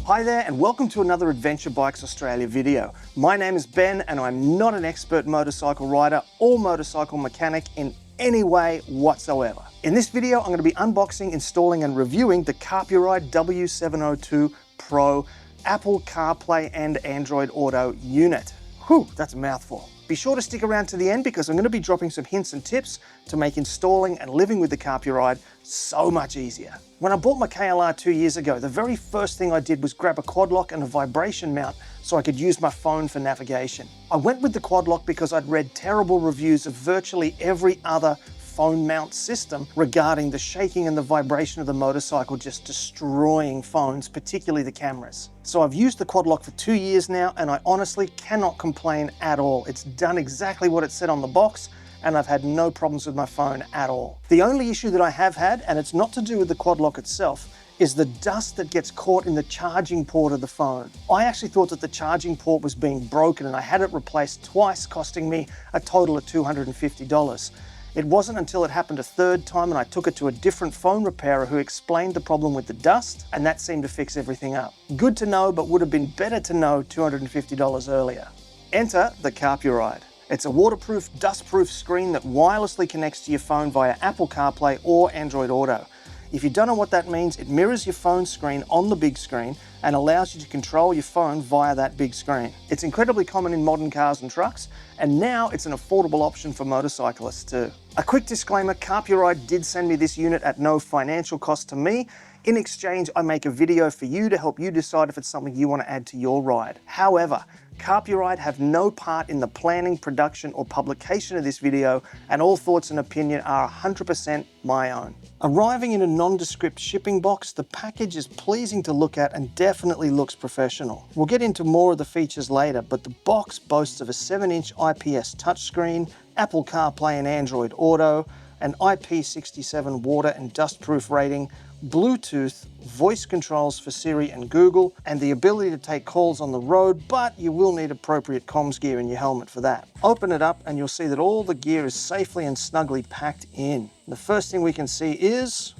Hi there and welcome to another Adventure Bikes Australia video. My name is Ben and I'm not an expert motorcycle rider or motorcycle mechanic in any way whatsoever. In this video I'm going to be unboxing, installing and reviewing the Carpuride W702 Pro Apple CarPlay and Android Auto unit. Whew, that's a mouthful. Be sure to stick around to the end because I'm going to be dropping some hints and tips to make installing and living with the Carpuride so much easier. When I bought my KLR 2 years ago, the very first thing I did was grab a quad lock and a vibration mount so I could use my phone for navigation. I went with the quad lock because I'd read terrible reviews of virtually every other phone mount system regarding the shaking and the vibration of the motorcycle just destroying phones, particularly the cameras. So I've used the quad lock for 2 years now and I honestly cannot complain at all. It's done exactly what it said on the box and I've had no problems with my phone at all. The only issue that I have had, and it's not to do with the quad lock itself, is the dust that gets caught in the charging port of the phone. I actually thought that the charging port was being broken and I had it replaced twice, costing me a total of $250. It wasn't until it happened a third time and I took it to a different phone repairer who explained the problem with the dust, and that seemed to fix everything up. Good to know, but would have been better to know $250 earlier. Enter the Carpuride. It's a waterproof, dustproof screen that wirelessly connects to your phone via Apple CarPlay or Android Auto. If you don't know what that means, it mirrors your phone screen on the big screen and allows you to control your phone via that big screen. It's incredibly common in modern cars and trucks, and now it's an affordable option for motorcyclists too. A quick disclaimer, Carpuride did send me this unit at no financial cost to me. In exchange, I make a video for you to help you decide if it's something you want to add to your ride. However, Carpuride have no part in the planning, production or publication of this video, and all thoughts and opinion are 100% my own. Arriving in a nondescript shipping box, the package is pleasing to look at and definitely looks professional. We'll get into more of the features later, but the box boasts of a 7-inch IPS touchscreen, Apple CarPlay and Android Auto, an IP67 water and dustproof rating, Bluetooth, voice controls for Siri and Google, and the ability to take calls on the road, but you will need appropriate comms gear in your helmet for that. Open it up and you'll see that all the gear is safely and snugly packed in. The first thing we can see is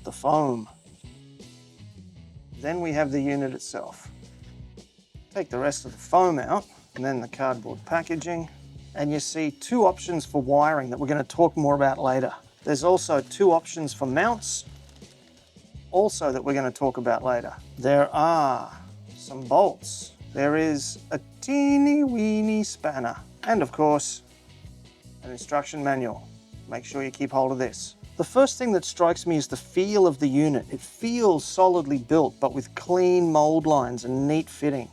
the foam. Then we have the unit itself. Take the rest of the foam out and then the cardboard packaging, and you see two options for wiring that we're going to talk more about later. There's also two options for mounts also that we're going to talk about later. There are some bolts. There is a teeny weeny spanner. And of course, an instruction manual. Make sure you keep hold of this. The first thing that strikes me is the feel of the unit. It feels solidly built, but with clean mold lines and neat fitting.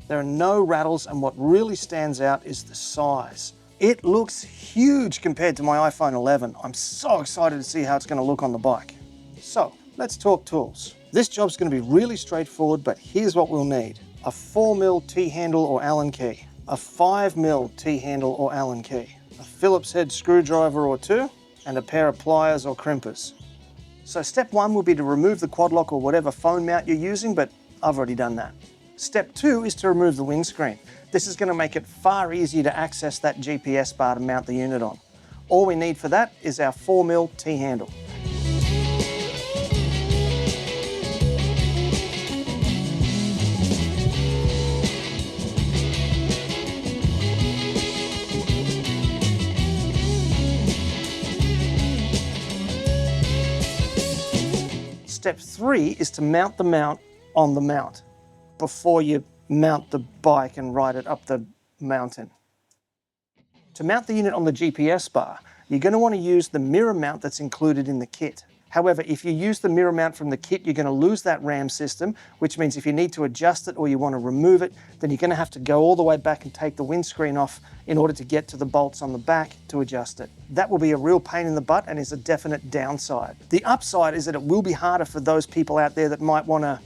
There are no rattles, and what really stands out is the size. It looks huge compared to my iPhone 11. I'm so excited to see how it's going to look on the bike. So, let's talk tools. This job's going to be really straightforward, but here's what we'll need. A 4mm T-handle or Allen key, a 5mm T-handle or Allen key, a Phillips head screwdriver or two, and a pair of pliers or crimpers. So step one will be to remove the quad lock or whatever phone mount you're using, but I've already done that. Step two is to remove the windscreen. This is going to make it far easier to access that GPS bar to mount the unit on. All we need for that is our 4mm T-handle. Step three is to mount the mount on the mount before you mount the bike and ride it up the mountain. To mount the unit on the GPS bar, you're going to want to use the mirror mount that's included in the kit. However, if you use the mirror mount from the kit, you're going to lose that RAM system, which means if you need to adjust it or you want to remove it, then you're going to have to go all the way back and take the windscreen off in order to get to the bolts on the back to adjust it. That will be a real pain in the butt and is a definite downside. The upside is that it will be harder for those people out there that might want to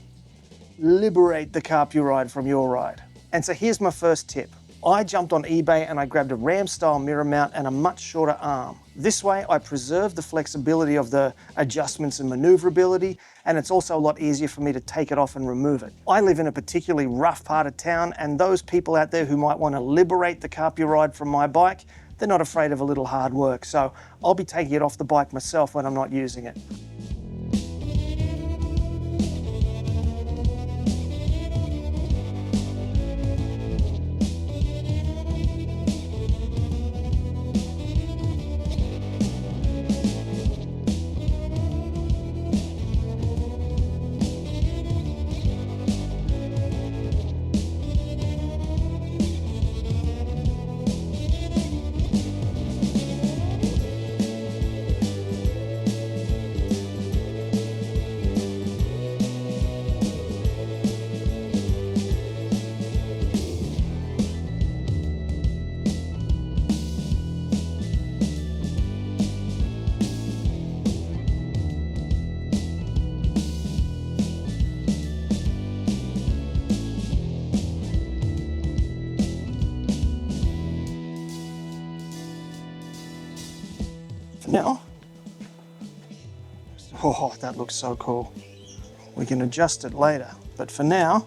liberate the Carpuride from your ride. And so here's my first tip. I jumped on eBay and I grabbed a Ram style mirror mount and a much shorter arm. This way I preserve the flexibility of the adjustments and maneuverability, and it's also a lot easier for me to take it off and remove it. I live in a particularly rough part of town, and those people out there who might want to liberate the Carpuride from my bike, they're not afraid of a little hard work, so I'll be taking it off the bike myself when I'm not using it. Now, oh, that looks so cool. We can adjust it later, but for now,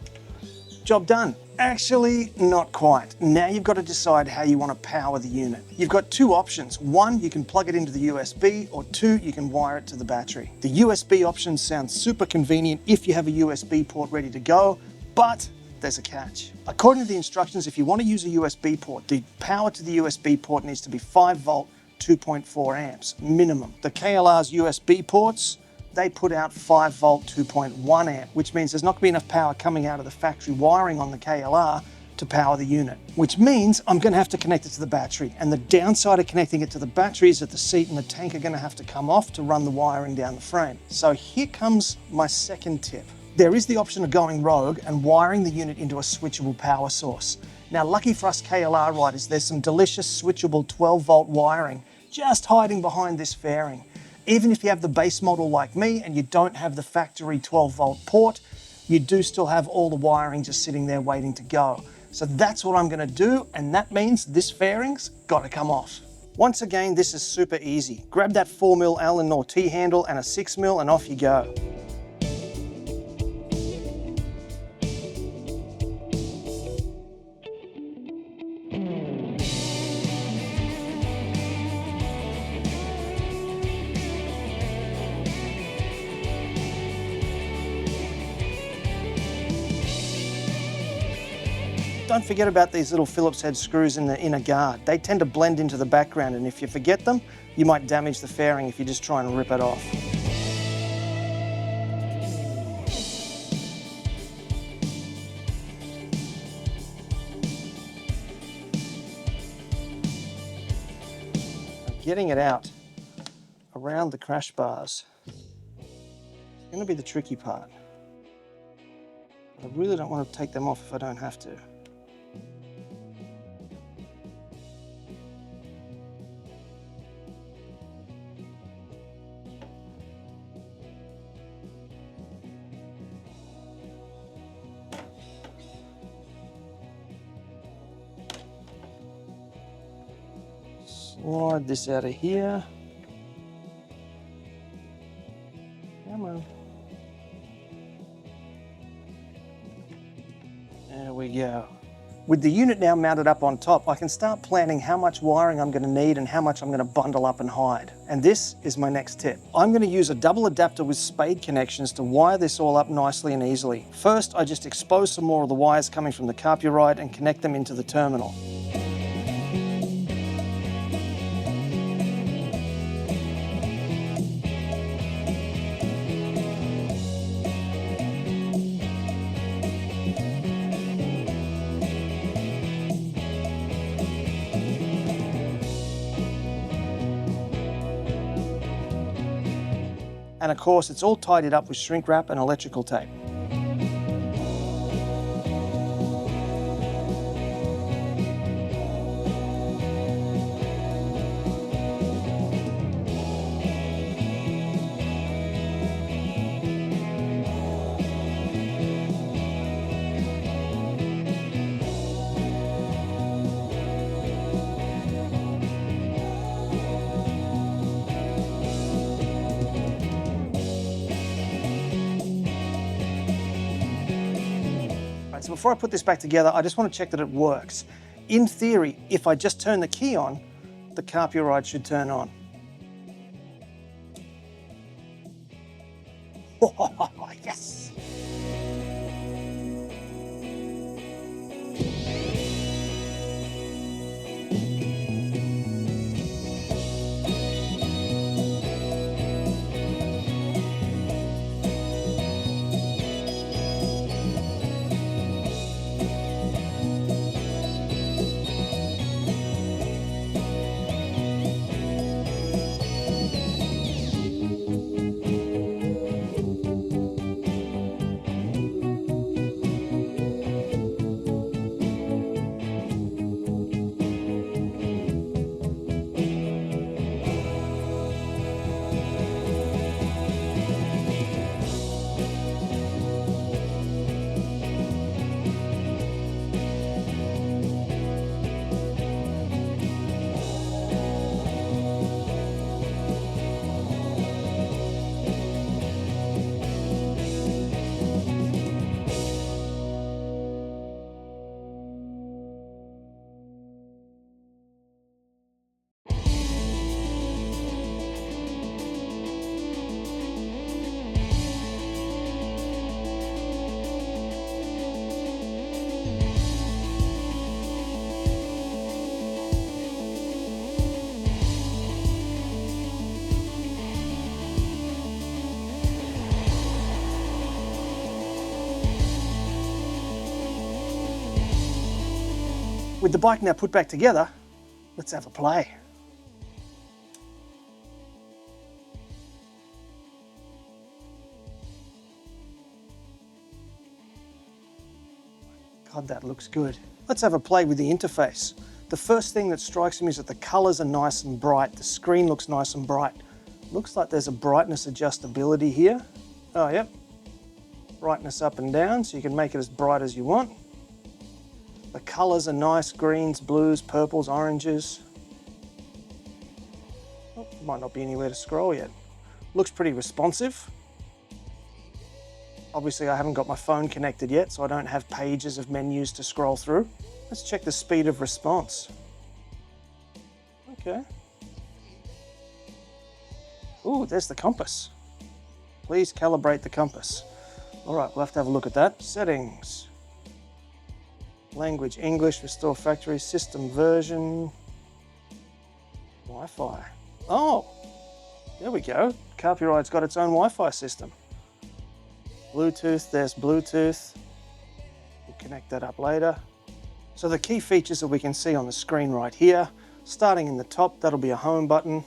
job done. Actually, not quite. Now you've got to decide how you want to power the unit. You've got two options. One, you can plug it into the USB, or two, you can wire it to the battery. The USB option sounds super convenient if you have a USB port ready to go, but there's a catch. According to the instructions, if you want to use a USB port, the power to the USB port needs to be 5 volt, 2.4 amps minimum. The KLR's USB ports, they put out 5 volt 2.1 amp, which means there's not going to be enough power coming out of the factory wiring on the KLR to power the unit, which means I'm going to have to connect it to the battery. And the downside of connecting it to the battery is that the seat and the tank are going to have to come off to run the wiring down the frame. So here comes my second tip. There is the option of going rogue and wiring the unit into a switchable power source. Now, lucky for us KLR riders, there's some delicious switchable 12 volt wiring just hiding behind this fairing. Even if you have the base model like me and you don't have the factory 12 volt port, you do still have all the wiring just sitting there waiting to go. So that's what I'm going to do, and that means this fairing's got to come off. Once again, this is super easy. Grab that 4mm Allen nor T-handle and a 6mm and off you go. Don't forget about these little Phillips head screws in the inner guard. They tend to blend into the background, and if you forget them, you might damage the fairing if you just try and rip it off. Getting it out around the crash bars is going to be the tricky part. I really don't want to take them off if I don't have to. Slide this out of here. Come on. There we go. With the unit now mounted up on top, I can start planning how much wiring I'm going to need and how much I'm going to bundle up and hide. And this is my next tip. I'm going to use a double adapter with spade connections to wire this all up nicely and easily. First, I just expose some more of the wires coming from the Carpuride and connect them into the terminal. And of course, it's all tidied up with shrink wrap and electrical tape. So before I put this back together, I just want to check that it works. In theory, if I just turn the key on, the Carpuride should turn on. Oh, yes! With the bike now put back together, let's have a play. God, that looks good. Let's have a play with the interface. The first thing that strikes me is that the colors are nice and bright. The screen looks nice and bright. Looks like there's a brightness adjustability here. Oh, yep. Brightness up and down, so you can make it as bright as you want. The colors are nice, greens, blues, purples, oranges. Oh, might not be anywhere to scroll yet. Looks pretty responsive. Obviously I haven't got my phone connected yet, so I don't have pages of menus to scroll through. Let's check the speed of response. Okay. Ooh, there's the compass. Please calibrate the compass. All right, we'll have to have a look at that. Settings. Language English, restore factory, system version, Wi-Fi. Oh, there we go. Carpuride's got its own Wi-Fi system. Bluetooth, there's Bluetooth. We'll connect that up later. So the key features that we can see on the screen right here, starting in the top, that'll be a home button,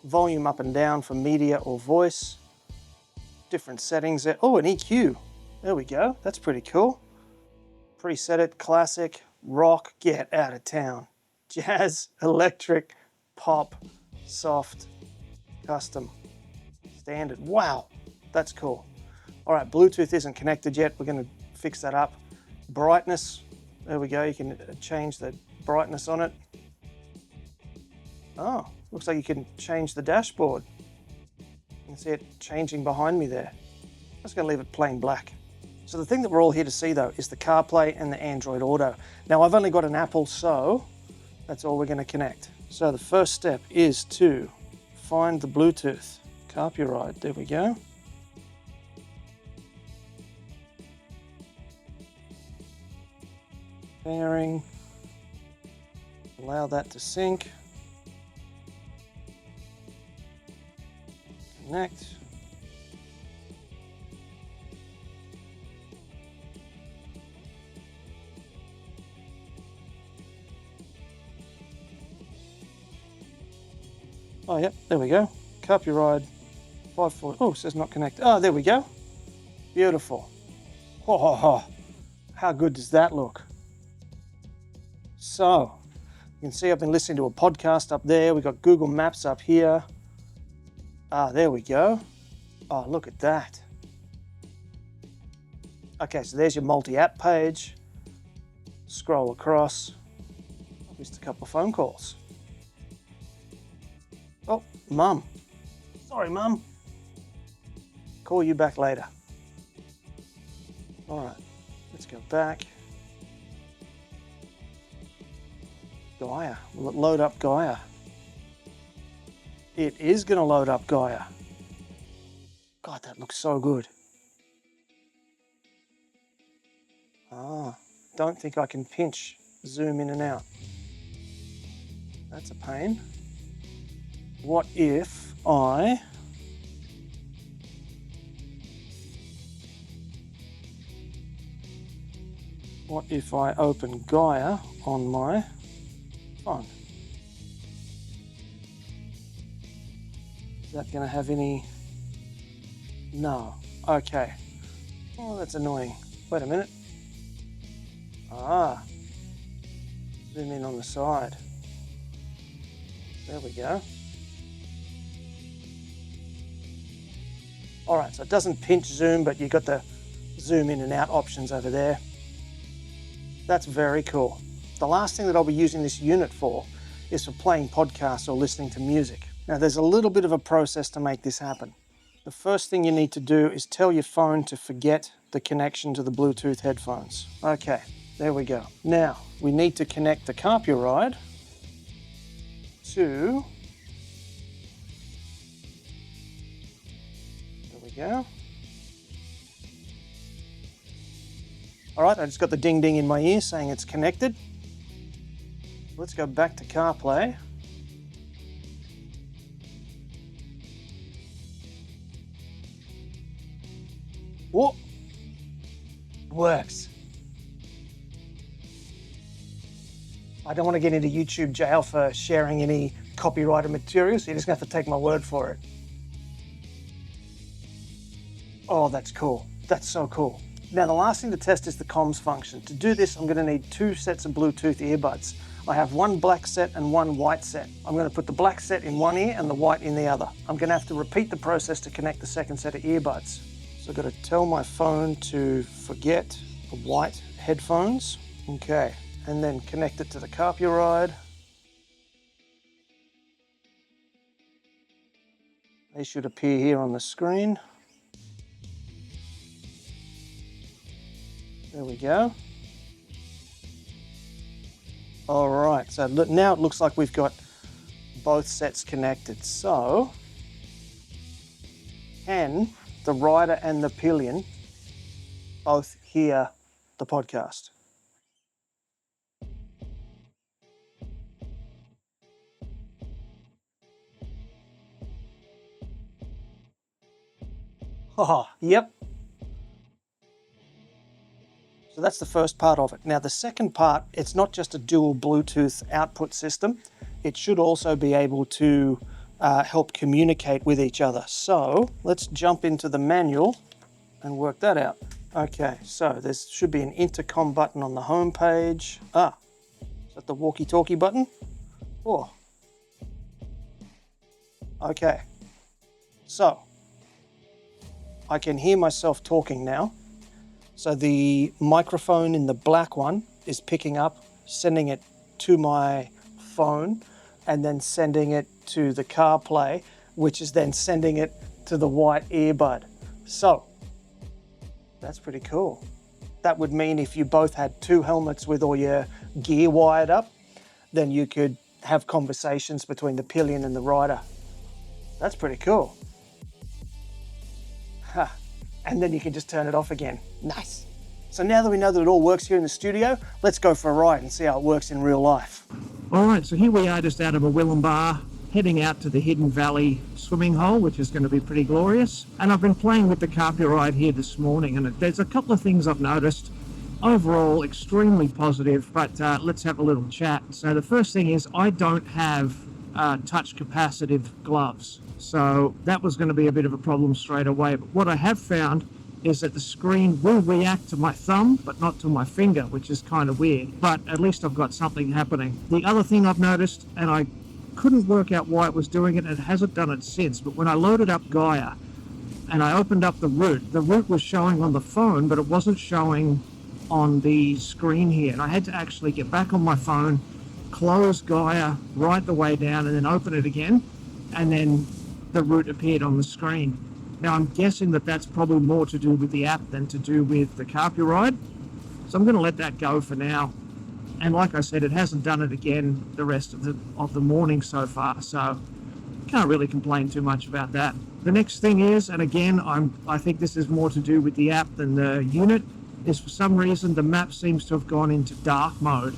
volume up and down for media or voice, different settings there. Oh, an EQ. There we go. That's pretty cool. Preset it, classic, rock, get out of town. Jazz, electric, pop, soft, custom, standard. Wow, that's cool. All right, Bluetooth isn't connected yet. We're going to fix that up. Brightness, there we go. You can change the brightness on it. Oh, looks like you can change the dashboard. You can see it changing behind me there. I'm just going to leave it plain black. So the thing that we're all here to see though is the CarPlay and the Android Auto. Now I've only got an Apple, so that's all we're going to connect. So the first step is to find the Bluetooth. Carpuride, there we go. Pairing, allow that to sync, connect, oh yep, there we go, Carpuride 540, oh it says not connected, oh there we go, beautiful, oh, how good does that look? So, you can see I've been listening to a podcast up there. We've got Google Maps up here. Ah, there we go. Oh, look at that. Okay, so there's your multi-app page. Scroll across. Missed a couple of phone calls. Oh, Mum. Sorry, Mum. Call you back later. All right, let's go back. Gaia, will it load up Gaia? It is going to load up Gaia. God, that looks so good. Ah, don't think I can pinch, zoom in and out. That's a pain. What if I open Gaia on my phone? Is that going to have any? No. Okay. Oh, that's annoying. Wait a minute. Ah. Zoom in on the side. There we go. All right, so it doesn't pinch zoom, but you've got the zoom in and out options over there. That's very cool. The last thing that I'll be using this unit for is for playing podcasts or listening to music. Now there's a little bit of a process to make this happen. The first thing you need to do is tell your phone to forget the connection to the Bluetooth headphones. Okay, there we go. Now we need to connect the Carpuride to, there we go. All right, I just got the ding ding in my ear saying it's connected. Let's go back to CarPlay. Whoa, works. I don't want to get into YouTube jail for sharing any copyrighted material, so you're just going to have to take my word for it. Oh, that's cool. That's so cool. Now, the last thing to test is the comms function. To do this, I'm going to need 2 sets of Bluetooth earbuds. I have one black set and one white set. I'm going to put the black set in one ear and the white in the other. I'm going to have to repeat the process to connect the second set of earbuds. So I've got to tell my phone to forget the white headphones. Okay, and then connect it to the Carpuride. They should appear here on the screen. There we go. All right, so now it looks like we've got both sets connected. So, can the rider and the pillion both hear the podcast? Oh, yep. So that's the first part of it. Now the second part, it's not just a dual Bluetooth output system. It should also be able to help communicate with each other. So let's jump into the manual and work that out. Okay, so there should be an intercom button on the home page. Ah, is that the walkie-talkie button? Oh. Okay, so I can hear myself talking now. So the microphone in the black one is picking up, sending it to my phone, and then sending it to the CarPlay, which is then sending it to the white earbud. So that's pretty cool. That would mean if you both had 2 helmets with all your gear wired up, then you could have conversations between the pillion and the rider. That's pretty cool. Huh. And then you can just turn it off again. Nice. So now that we know that it all works here in the studio, let's go for a ride and see how it works in real life. All right, so here we are just out of a Willenbar, heading out to the Hidden Valley swimming hole, which is going to be pretty glorious. And I've been playing with the Carpuride here this morning, and there's a couple of things I've noticed. Overall, extremely positive, but let's have a little chat. So the first thing is I don't have touch capacitive gloves. So that was going to be a bit of a problem straight away. But what I have found is that the screen will react to my thumb, but not to my finger, which is kind of weird. But at least I've got something happening. The other thing I've noticed, and I couldn't work out why it was doing it, and it hasn't done it since, but when I loaded up Gaia and I opened up the route was showing on the phone, but it wasn't showing on the screen here. And I had to actually get back on my phone, close Gaia right the way down, and then open it again, and then the route appeared on the screen. Now I'm guessing that that's probably more to do with the app than to do with the Carpuride, so I'm going to let that go for now. And like I said, it hasn't done it again the rest of the morning so far, so can't really complain too much about that. The next thing is, and again I think this is more to do with the app than the unit, is for some reason the map seems to have gone into dark mode.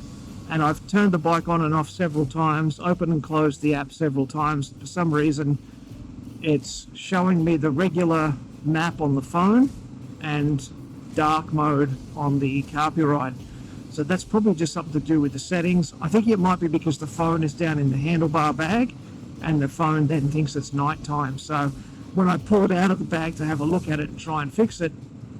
And I've turned the bike on and off several times, opened and closed the app several times. For some reason, it's showing me the regular map on the phone and dark mode on the Carpuride. So that's probably just something to do with the settings. I think it might be because the phone is down in the handlebar bag and the phone then thinks it's nighttime. So when I pull it out of the bag to have a look at it and try and fix it,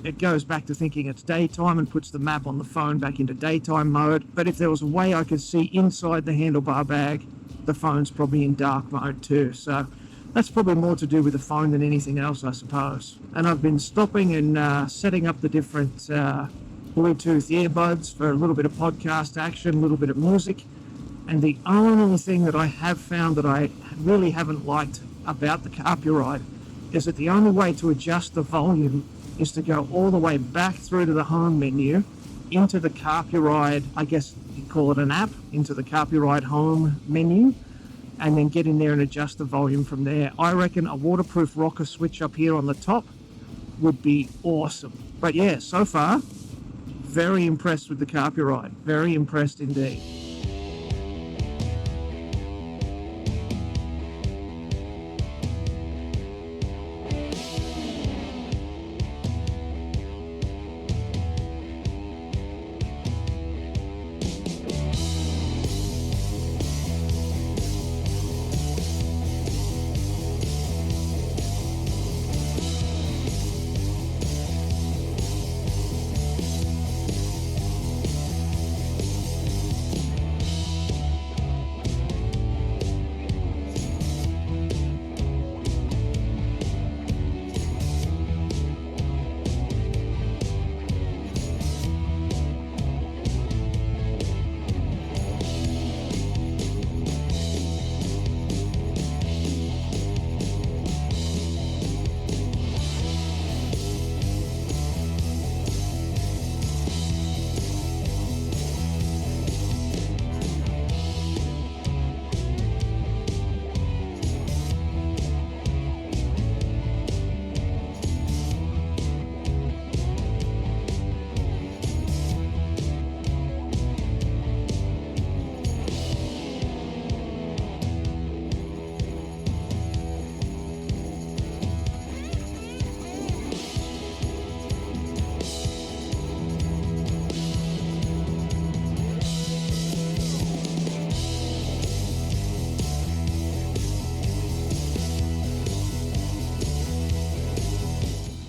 it goes back to thinking it's daytime and puts the map on the phone back into daytime mode. But if there was a way I could see inside the handlebar bag, the phone's probably in dark mode too. So that's probably more to do with the phone than anything else, I suppose. And I've been stopping and setting up the different Bluetooth earbuds for a little bit of podcast action, a little bit of music. And the only thing that I have found that I really haven't liked about the Carpuride is that the only way to adjust the volume is to go all the way back through to the home menu, into the Carpuride, I guess you call it an app, into the Carpuride home menu, and then get in there and adjust the volume from there. I reckon a waterproof rocker switch up here on the top would be awesome. But yeah, so far, very impressed with the Carpuride. Very impressed indeed.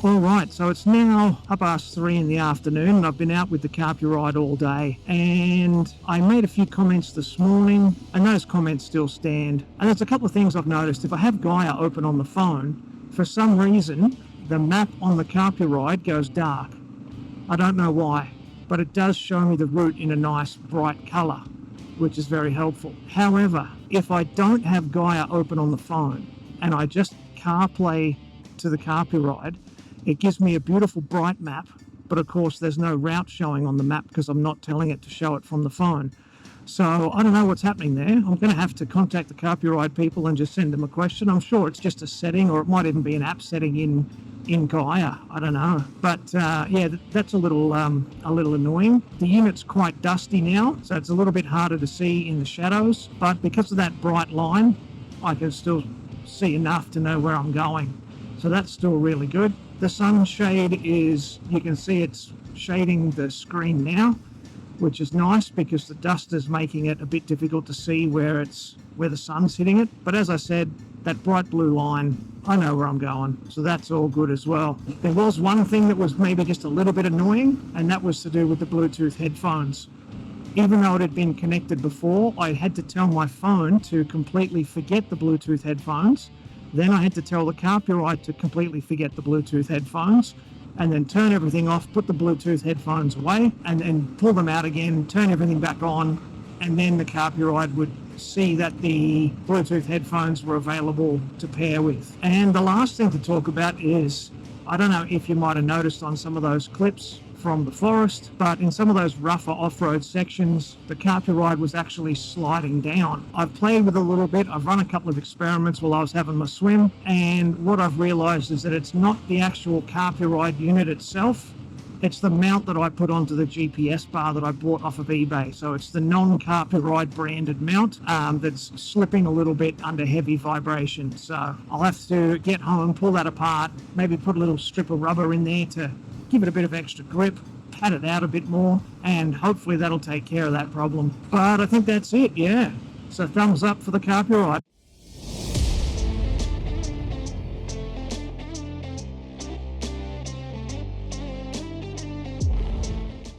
All right, so it's now 3:30 in the afternoon and I've been out with the Carpuride all day, and I made a few comments this morning and those comments still stand. And there's a couple of things I've noticed. If I have Gaia open on the phone, for some reason the map on the Carpuride goes dark. I don't know why, but it does show me the route in a nice bright colour, which is very helpful. However, if I don't have Gaia open on the phone and I just CarPlay to the Carpuride, it gives me a beautiful bright map, but of course there's no route showing on the map because I'm not telling it to show it from the phone. So I don't know what's happening there. I'm going to have to contact the Carpuride people and just send them a question. I'm sure it's just a setting, or it might even be an app setting in Gaia. I don't know. But yeah, that's a little annoying. The unit's quite dusty now, so it's a little bit harder to see in the shadows. But because of that bright line, I can still see enough to know where I'm going. So that's still really good. The sunshade is, you can see it's shading the screen now, which is nice because the dust is making it a bit difficult to see where the sun's hitting it. But as I said, that bright blue line, I know where I'm going. So that's all good as well. There was one thing that was maybe just a little bit annoying, and that was to do with the Bluetooth headphones. Even though it had been connected before, I had to tell my phone to completely forget the Bluetooth headphones. Then I had to tell the Carpuride to completely forget the Bluetooth headphones, and then turn everything off, put the Bluetooth headphones away, and then pull them out again, turn everything back on, and then the Carpuride would see that the Bluetooth headphones were available to pair with. And the last thing to talk about is, I don't know if you might have noticed on some of those clips from the forest, but in some of those rougher off-road sections, the Carpuride was actually sliding down. I've played with it a little bit. I've run a couple of experiments while I was having my swim, and what I've realized is that it's not the actual Carpuride unit itself. It's the mount that I put onto the GPS bar that I bought off of eBay. So it's the non-Carpuride branded mount that's slipping a little bit under heavy vibration. So I'll have to get home, pull that apart, maybe put a little strip of rubber in there to give it a bit of extra grip, pat it out a bit more, and hopefully that'll take care of that problem. But I think that's it, yeah. So thumbs up for the Carpuride.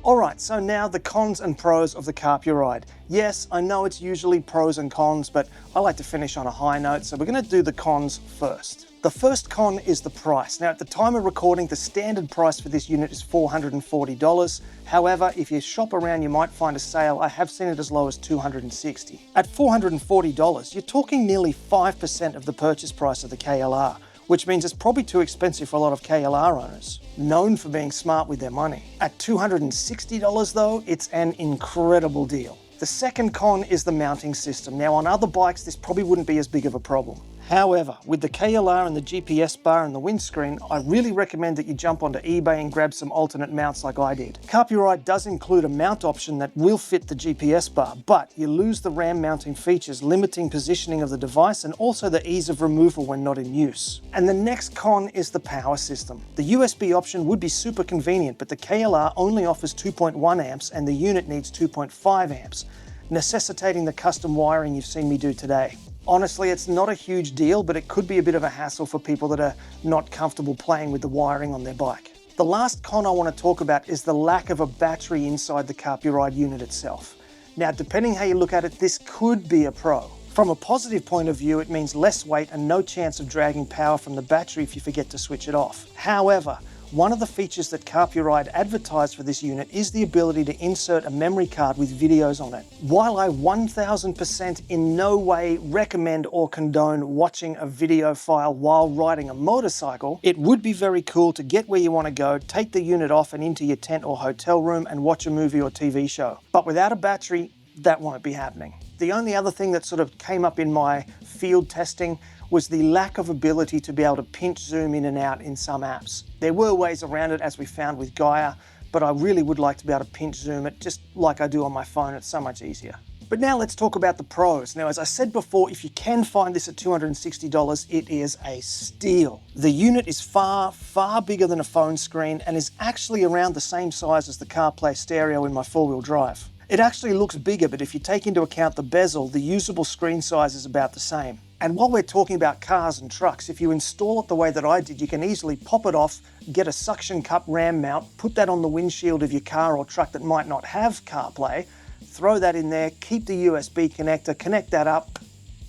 Alright, so now the cons and pros of the Carpuride. Yes, I know it's usually pros and cons, but I like to finish on a high note, so we're going to do the cons first. The first con is the price. Now, at the time of recording, the standard price for this unit is $440. However, if you shop around, you might find a sale. I have seen it as low as $260. At $440, you're talking nearly 5% of the purchase price of the KLR, which means it's probably too expensive for a lot of KLR owners, known for being smart with their money. At $260 though, it's an incredible deal. The second con is the mounting system. Now, on other bikes, this probably wouldn't be as big of a problem. However, with the KLR and the GPS bar and the windscreen, I really recommend that you jump onto eBay and grab some alternate mounts like I did. Carpuride does include a mount option that will fit the GPS bar, but you lose the RAM mounting features, limiting positioning of the device and also the ease of removal when not in use. And the next con is the power system. The USB option would be super convenient, but the KLR only offers 2.1 amps and the unit needs 2.5 amps, necessitating the custom wiring you've seen me do today. Honestly, it's not a huge deal, but it could be a bit of a hassle for people that are not comfortable playing with the wiring on their bike. The last con I want to talk about is the lack of a battery inside the Carpuride unit itself. Now, depending how you look at it, this could be a pro. From a positive point of view, it means less weight and no chance of dragging power from the battery if you forget to switch it off. However, one of the features that Carpuride advertised for this unit is the ability to insert a memory card with videos on it. While I 1000% in no way recommend or condone watching a video file while riding a motorcycle, it would be very cool to get where you want to go, take the unit off and into your tent or hotel room and watch a movie or TV show. But without a battery, that won't be happening. The only other thing that sort of came up in my field testing was the lack of ability to be able to pinch zoom in and out in some apps. There were ways around it, as we found with Gaia, but I really would like to be able to pinch zoom it just like I do on my phone. It's so much easier. But now let's talk about the pros. Now, as I said before, if you can find this at $260, it is a steal. The unit is far, far bigger than a phone screen and is actually around the same size as the CarPlay stereo in my four-wheel drive. It actually looks bigger, but if you take into account the bezel, the usable screen size is about the same. And while we're talking about cars and trucks, if you install it the way that I did, you can easily pop it off, get a suction cup ram mount, put that on the windshield of your car or truck that might not have CarPlay, throw that in there, keep the USB connector, connect that up,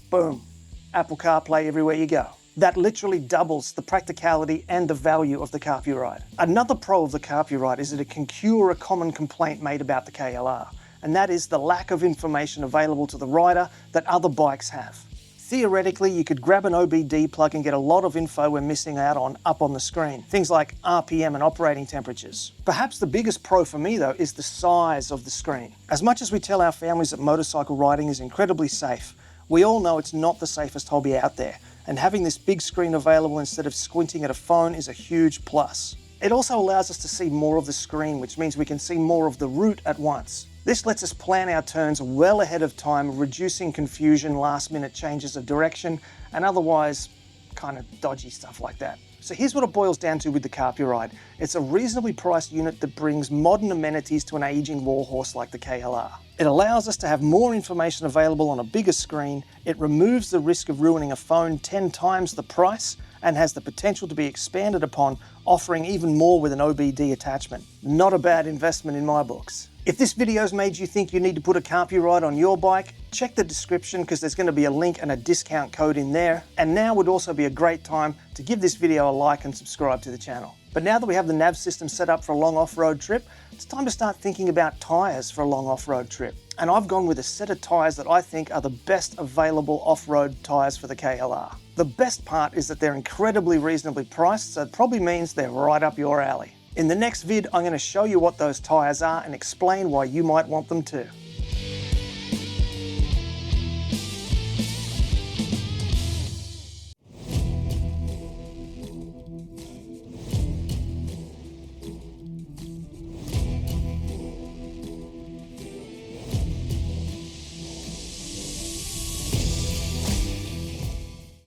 boom, Apple CarPlay everywhere you go. That literally doubles the practicality and the value of the Carpuride. Another pro of the Carpuride is that it can cure a common complaint made about the KLR, and that is the lack of information available to the rider that other bikes have. Theoretically, you could grab an OBD plug and get a lot of info we're missing out on up on the screen. Things like RPM and operating temperatures. Perhaps the biggest pro for me though is the size of the screen. As much as we tell our families that motorcycle riding is incredibly safe, we all know it's not the safest hobby out there, and having this big screen available instead of squinting at a phone is a huge plus. It also allows us to see more of the screen, which means we can see more of the route at once. This lets us plan our turns well ahead of time, reducing confusion, last-minute changes of direction, and otherwise kind of dodgy stuff like that. So here's what it boils down to with the Carpuride. It's a reasonably priced unit that brings modern amenities to an aging warhorse like the KLR. It allows us to have more information available on a bigger screen, it removes the risk of ruining a phone 10 times the price, and has the potential to be expanded upon, offering even more with an OBD attachment. Not a bad investment in my books. If this video's made you think you need to put a Carpuride on your bike, check the description because there's going to be a link and a discount code in there. And now would also be a great time to give this video a like and subscribe to the channel. But now that we have the nav system set up for a long off-road trip, it's time to start thinking about tyres for a long off-road trip. And I've gone with a set of tyres that I think are the best available off-road tyres for the KLR. The best part is that they're incredibly reasonably priced, so it probably means they're right up your alley. In the next vid, I'm going to show you what those tyres are and explain why you might want them too.